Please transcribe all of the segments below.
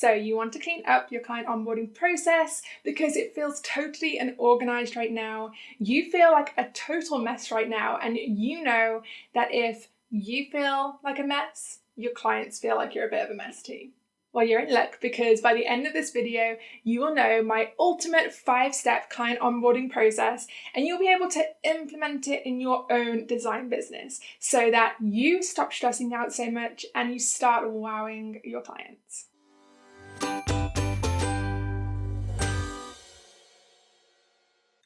So you want to clean up your client onboarding process because it feels totally unorganized right now. You feel like a total mess right now, and you know that if you feel like a mess, your clients feel like you're a bit of a mess too. Well, you're in luck because by the end of this video, you will know my ultimate 5-step client onboarding process, and you'll be able to implement it in your own design business so that you stop stressing out so much and you start wowing your clients.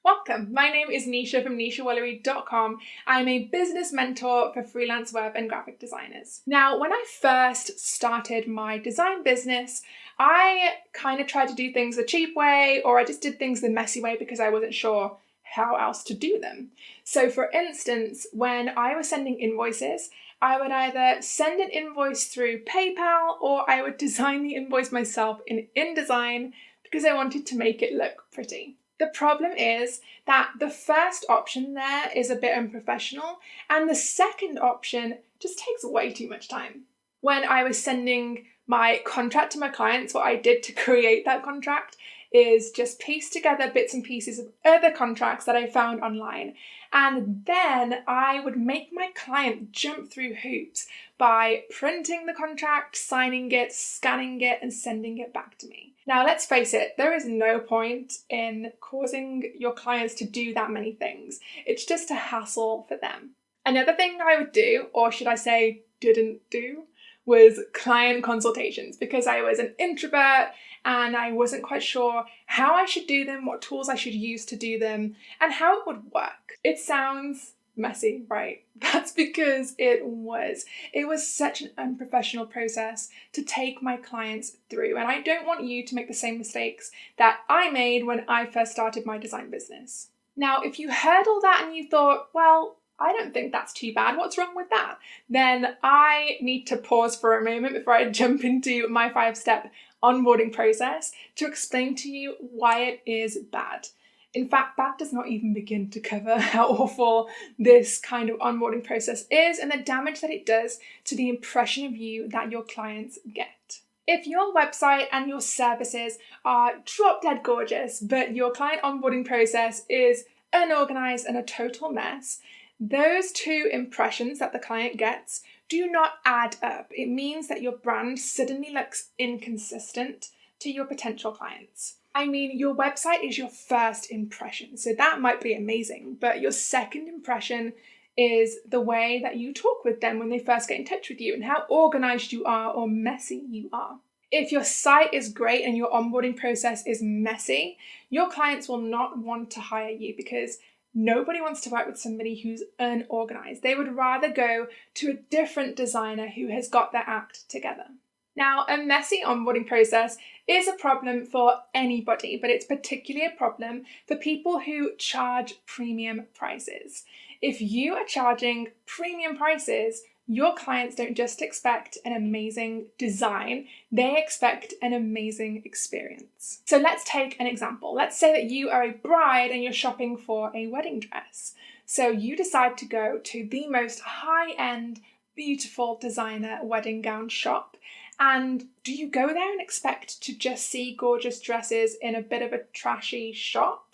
Welcome, my name is Nisha from NishaWoolery.com. I'm a business mentor for freelance web and graphic designers. Now, when I first started my design business, I kind of tried to do things the cheap way, or I just did things the messy way because I wasn't sure how else to do them. So for instance, when I was sending invoices, I would either send an invoice through PayPal or I would design the invoice myself in InDesign because I wanted to make it look pretty. The problem is that the first option there is a bit unprofessional, and the second option just takes way too much time. When I was sending my contract to my clients, what I did to create that contract is just piece together bits and pieces of other contracts that I found online. And then I would make my client jump through hoops by printing the contract, signing it, scanning it, and sending it back to me. Now, let's face it, there is no point in causing your clients to do that many things. It's just a hassle for them. Another thing I would do, or should I say didn't do, was client consultations, because I was an introvert and I wasn't quite sure how I should do them, what tools I should use to do them, and how it would work. It sounds messy, right? That's because it was. It was such an unprofessional process to take my clients through, and I don't want you to make the same mistakes that I made when I first started my design business. Now, if you heard all that and you thought, well, I don't think that's too bad, what's wrong with that? Then I need to pause for a moment before I jump into my 5-step onboarding process to explain to you why it is bad. In fact, that does not even begin to cover how awful this kind of onboarding process is and the damage that it does to the impression of you that your clients get. If your website and your services are drop dead gorgeous, but your client onboarding process is unorganized and a total mess, those two impressions that the client gets do not add up. It means that your brand suddenly looks inconsistent to your potential clients. I mean, your website is your first impression, so that might be amazing, but your second impression is the way that you talk with them when they first get in touch with you and how organized you are or messy you are. If your site is great and your onboarding process is messy, your clients will not want to hire you because nobody wants to work with somebody who's unorganized. They would rather go to a different designer who has got their act together. Now, a messy onboarding process is a problem for anybody, but it's particularly a problem for people who charge premium prices. If you are charging premium prices, your clients don't just expect an amazing design, they expect an amazing experience. So let's take an example. Let's say that you are a bride and you're shopping for a wedding dress. So you decide to go to the most high-end, beautiful designer wedding gown shop. And do you go there and expect to just see gorgeous dresses in a bit of a trashy shop?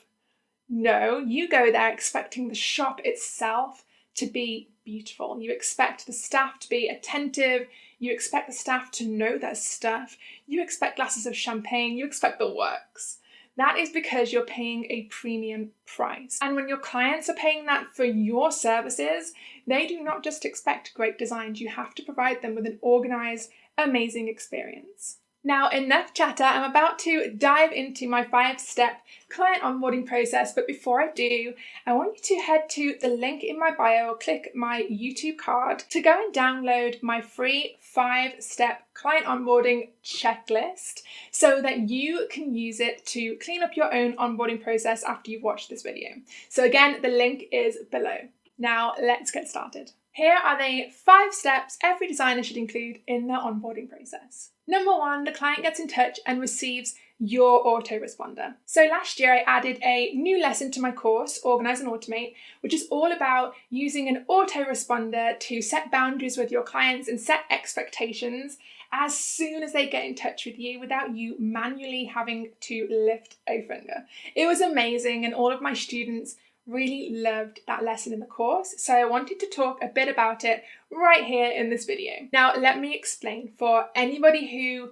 No, you go there expecting the shop itself to be beautiful. You expect the staff to be attentive. You expect the staff to know their stuff. You expect glasses of champagne. You expect the works. That is because you're paying a premium price. And when your clients are paying that for your services, they do not just expect great designs. You have to provide them with an organized, amazing experience. Now, enough chatter. I'm about to dive into my 5-step client onboarding process, but before I do, I want you to head to the link in my bio, click my YouTube card to go and download my free 5-step client onboarding checklist so that you can use it to clean up your own onboarding process after you've watched this video. So again, the link is below. Now, let's get started. Here are the 5 steps every designer should include in their onboarding process. Number 1, the client gets in touch and receives your autoresponder. So last year I added a new lesson to my course, Organize and Automate, which is all about using an autoresponder to set boundaries with your clients and set expectations as soon as they get in touch with you without you manually having to lift a finger. It was amazing, and all of my students really loved that lesson in the course, so I wanted to talk a bit about it right here in this video. Now, let me explain for anybody who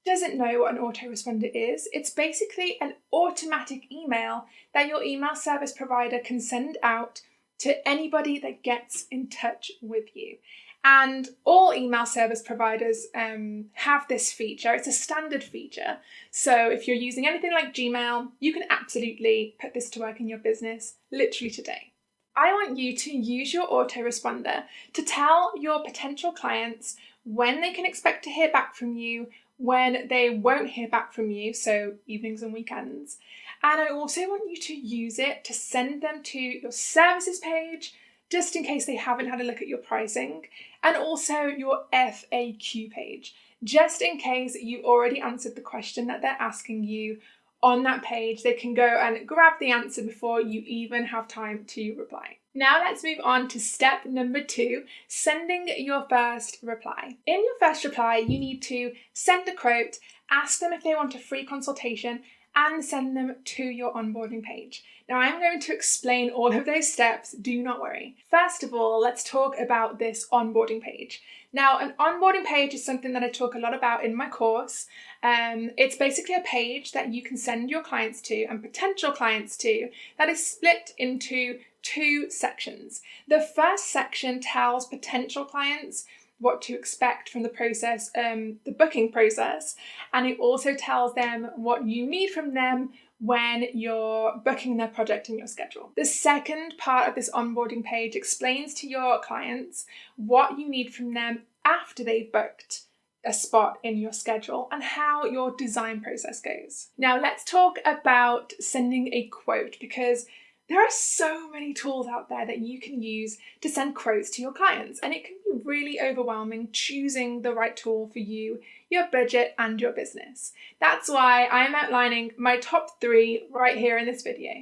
doesn't know what an autoresponder is. It's basically an automatic email that your email service provider can send out to anybody that gets in touch with you. And all email service providers have this feature. It's a standard feature. So if you're using anything like Gmail, you can absolutely put this to work in your business literally today. I want you to use your autoresponder to tell your potential clients when they can expect to hear back from you, when they won't hear back from you, so evenings and weekends. And I also want you to use it to send them to your services page, just in case they haven't had a look at your pricing, and also your FAQ page, just in case you've already answered the question that they're asking you on that page. They can go and grab the answer before you even have time to reply. Now let's move on to step number 2, sending your first reply. In your first reply, you need to send a quote, ask them if they want a free consultation, and send them to your onboarding page. Now I'm going to explain all of those steps, do not worry. First of all, let's talk about this onboarding page. Now, an onboarding page is something that I talk a lot about in my course. It's basically a page that you can send your clients to and potential clients to that is split into 2 sections. The first section tells potential clients what to expect from the process, the booking process, and it also tells them what you need from them when you're booking their project in your schedule. The second part of this onboarding page explains to your clients what you need from them after they've booked a spot in your schedule and how your design process goes. Now let's talk about sending a quote, because there are so many tools out there that you can use to send quotes to your clients, and it can be really overwhelming choosing the right tool for you, your budget, and your business. That's why I'm outlining my top 3 right here in this video.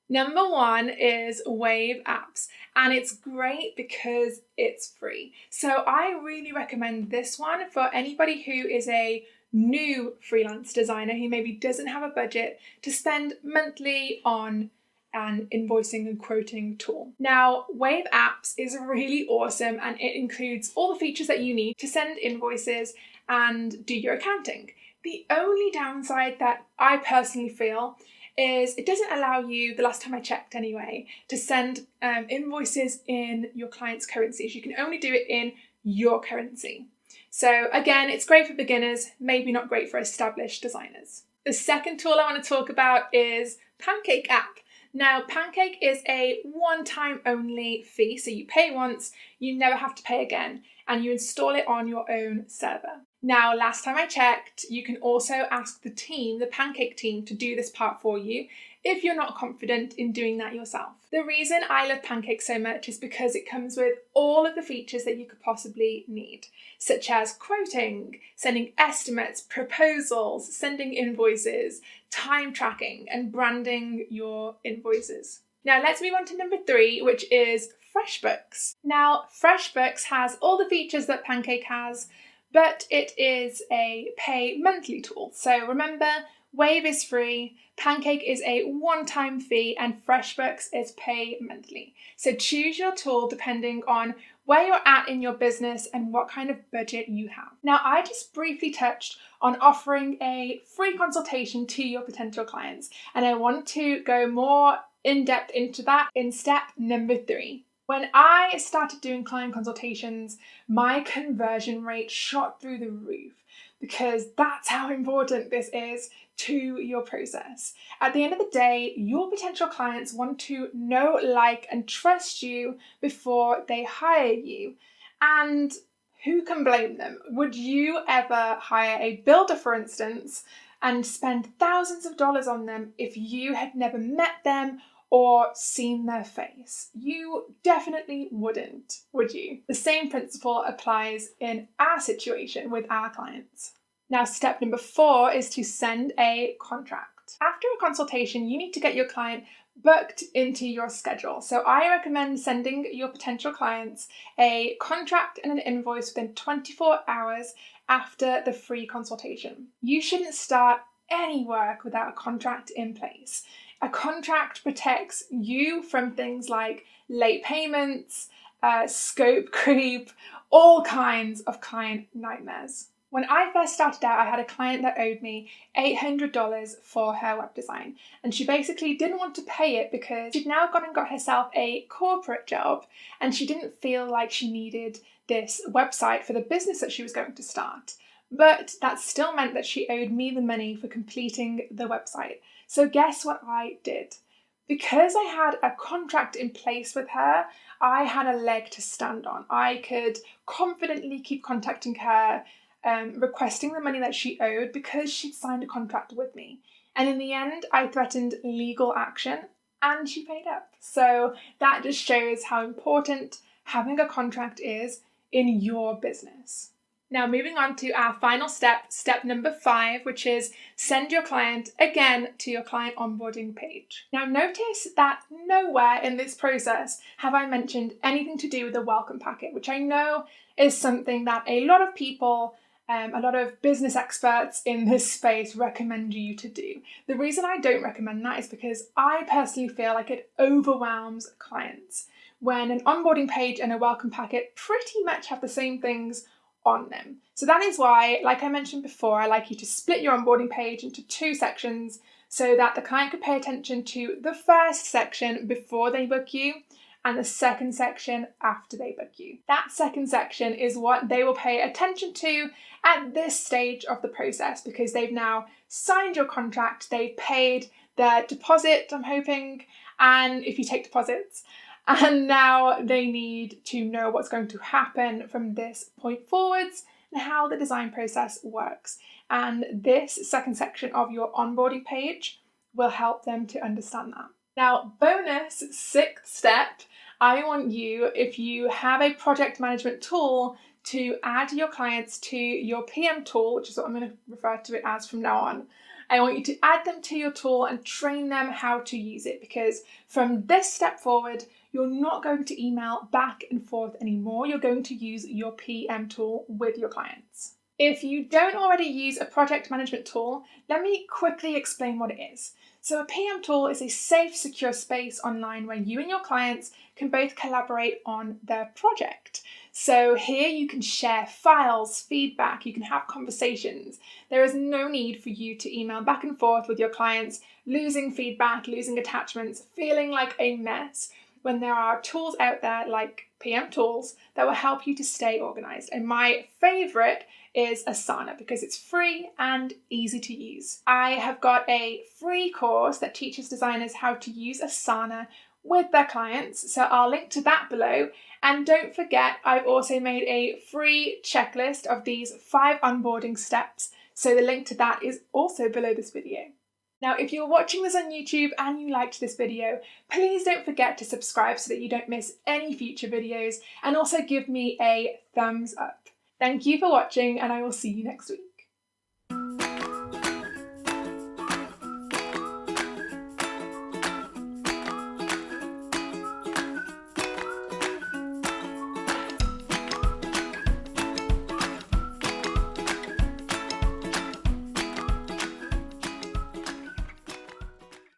Number 1 is Wave Apps, and it's great because it's free. So I really recommend this one for anybody who is a new freelance designer who maybe doesn't have a budget to spend monthly on an invoicing and quoting tool. Now, Wave Apps is really awesome, and it includes all the features that you need to send invoices and do your accounting. The only downside that I personally feel is it doesn't allow you, the last time I checked anyway, to send invoices in your client's currencies. You can only do it in your currency. So again, it's great for beginners, maybe not great for established designers. The second tool I want to talk about is Pancake app. Now, Pancake is a one-time only fee, so you pay once, you never have to pay again, and you install it on your own server. Now, last time I checked, you can also ask the team, the Pancake team, to do this part for you if you're not confident in doing that yourself. The reason I love Pancake so much is because it comes with all of the features that you could possibly need, such as quoting, sending estimates, proposals, sending invoices, time tracking, and branding your invoices. Now let's move on to number 3, which is FreshBooks. Now, FreshBooks has all the features that Pancake has, but it is a pay monthly tool. So remember, Wave is free, Pancake is a one-time fee, and FreshBooks is pay monthly. So choose your tool depending on where you're at in your business and what kind of budget you have. Now, I just briefly touched on offering a free consultation to your potential clients, and I want to go more in depth into that in step number 3. When I started doing client consultations, my conversion rate shot through the roof, because that's how important this is to your process. At the end of the day, your potential clients want to know, like, and trust you before they hire you. And who can blame them? Would you ever hire a builder, for instance, and spend thousands of dollars on them if you had never met them or seen their face? You definitely wouldn't, would you? The same principle applies in our situation with our clients. Now, step number 4 is to send a contract. After a consultation, you need to get your client booked into your schedule. So I recommend sending your potential clients a contract and an invoice within 24 hours after the free consultation. You shouldn't start any work without a contract in place. A contract protects you from things like late payments, scope creep, all kinds of client nightmares. When I first started out, I had a client that owed me $800 for her web design, and she basically didn't want to pay it because she'd now gone and got herself a corporate job, and she didn't feel like she needed this website for the business that she was going to start. But that still meant that she owed me the money for completing the website. So guess what I did? Because I had a contract in place with her, I had a leg to stand on. I could confidently keep contacting her, requesting the money that she owed because she'd signed a contract with me. And in the end, I threatened legal action and she paid up. So that just shows how important having a contract is in your business. Now, moving on to our final step, step number 5, which is send your client again to your client onboarding page. Now, notice that nowhere in this process have I mentioned anything to do with the welcome packet, which I know is something that a lot of people, a lot of business experts in this space recommend you to do. The reason I don't recommend that is because I personally feel like it overwhelms clients when an onboarding page and a welcome packet pretty much have the same things on them. So that is why, like I mentioned before, I like you to split your onboarding page into 2 sections so that the client could pay attention to the first section before they book you and the second section after they book you. That second section is what they will pay attention to at this stage of the process because they've now signed your contract, they've paid their deposit, I'm hoping, and if you take deposits, and now they need to know what's going to happen from this point forwards and how the design process works. And this second section of your onboarding page will help them to understand that. Now, bonus 6th step, I want you, if you have a project management tool, to add your clients to your PM tool, which is what I'm going to refer to it as from now on. I want you to add them to your tool and train them how to use it because from this step forward, you're not going to email back and forth anymore. You're going to use your PM tool with your clients. If you don't already use a project management tool, let me quickly explain what it is. So a PM tool is a safe, secure space online where you and your clients can both collaborate on their project. So here you can share files, feedback, you can have conversations. There is no need for you to email back and forth with your clients, losing feedback, losing attachments, feeling like a mess, when there are tools out there like PM tools that will help you to stay organized. And my favorite is Asana because it's free and easy to use. I have got a free course that teaches designers how to use Asana with their clients, so I'll link to that below. And don't forget, I've also made a free checklist of these 5 onboarding steps, so the link to that is also below this video. Now, if you're watching this on YouTube and you liked this video, please don't forget to subscribe so that you don't miss any future videos, and also give me a thumbs up. Thank you for watching, and I will see you next week.